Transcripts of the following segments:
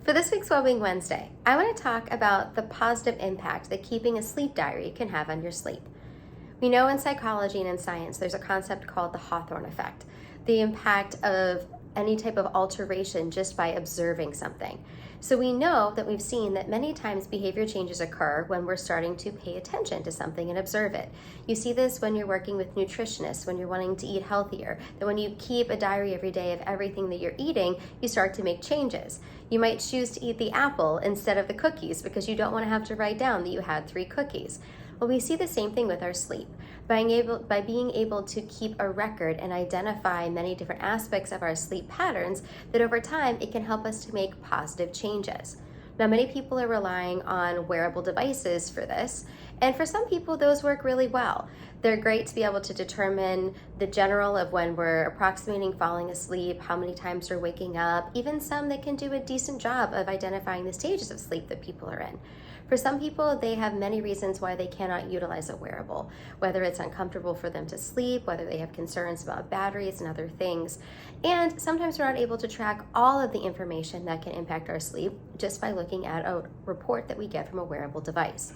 For this week's Wellbeing Wednesday, I want to talk about the positive impact that keeping a sleep diary can have on your sleep. We know in psychology and in science there's a concept called the Hawthorne effect, the impact of any type of alteration just by observing something. So we know that we've seen that many times behavior changes occur when we're starting to pay attention to something and observe it. You see this when you're working with nutritionists, when you're wanting to eat healthier, that when you keep a diary every day of everything that you're eating, you start to make changes. You might choose to eat the apple instead of the cookies because you don't want to have to write down that you had 3 cookies. Well, we see the same thing with our sleep. By being able to keep a record and identify many different aspects of our sleep patterns, that over time it can help us to make positive changes. Now, many people are relying on wearable devices for this, and for some people those work really well. They're great to be able to determine the general of when we're approximating falling asleep, how many times we're waking up, even some that can do a decent job of identifying the stages of sleep that people are in. For some people, they have many reasons why they cannot utilize a wearable, whether it's uncomfortable for them to sleep, whether they have concerns about batteries and other things. And sometimes we're not able to track all of the information that can impact our sleep just by looking at a report that we get from a wearable device.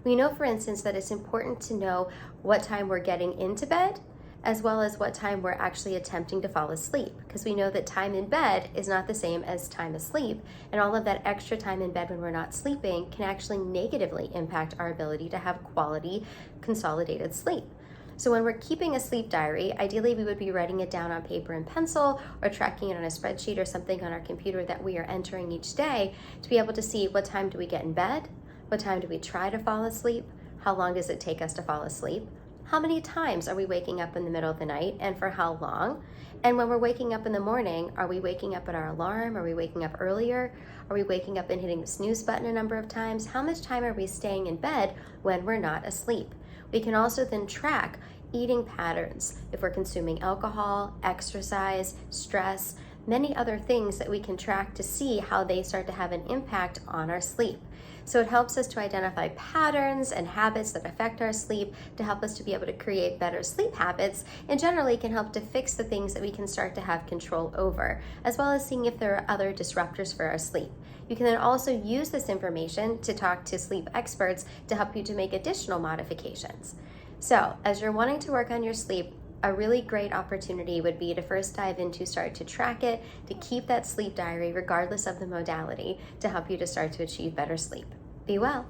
We know, for instance, that it's important to know what time we're getting into bed, as well as what time we're actually attempting to fall asleep, because we know that time in bed is not the same as time asleep, and all of that extra time in bed when we're not sleeping can actually negatively impact our ability to have quality, consolidated sleep. So when we're keeping a sleep diary, ideally we would be writing it down on paper and pencil or tracking it on a spreadsheet or something on our computer that we are entering each day to be able to see what time do we get in bed, what time do we try to fall asleep, how long does it take us to fall asleep, how many times are we waking up in the middle of the night and for how long? And when we're waking up in the morning, are we waking up at our alarm? Are we waking up earlier? Are we waking up and hitting the snooze button a number of times? How much time are we staying in bed when we're not asleep? We can also then track eating patterns, if we're consuming alcohol, exercise, stress, many other things that we can track to see how they start to have an impact on our sleep. So it helps us to identify patterns and habits that affect our sleep to help us to be able to create better sleep habits, and generally can help to fix the things that we can start to have control over, as well as seeing if there are other disruptors for our sleep. You can then also use this information to talk to sleep experts to help you to make additional modifications. So as you're wanting to work on your sleep, a really great opportunity would be to first dive into start to track it, to keep that sleep diary regardless of the modality, to help you to start to achieve better sleep. Be well.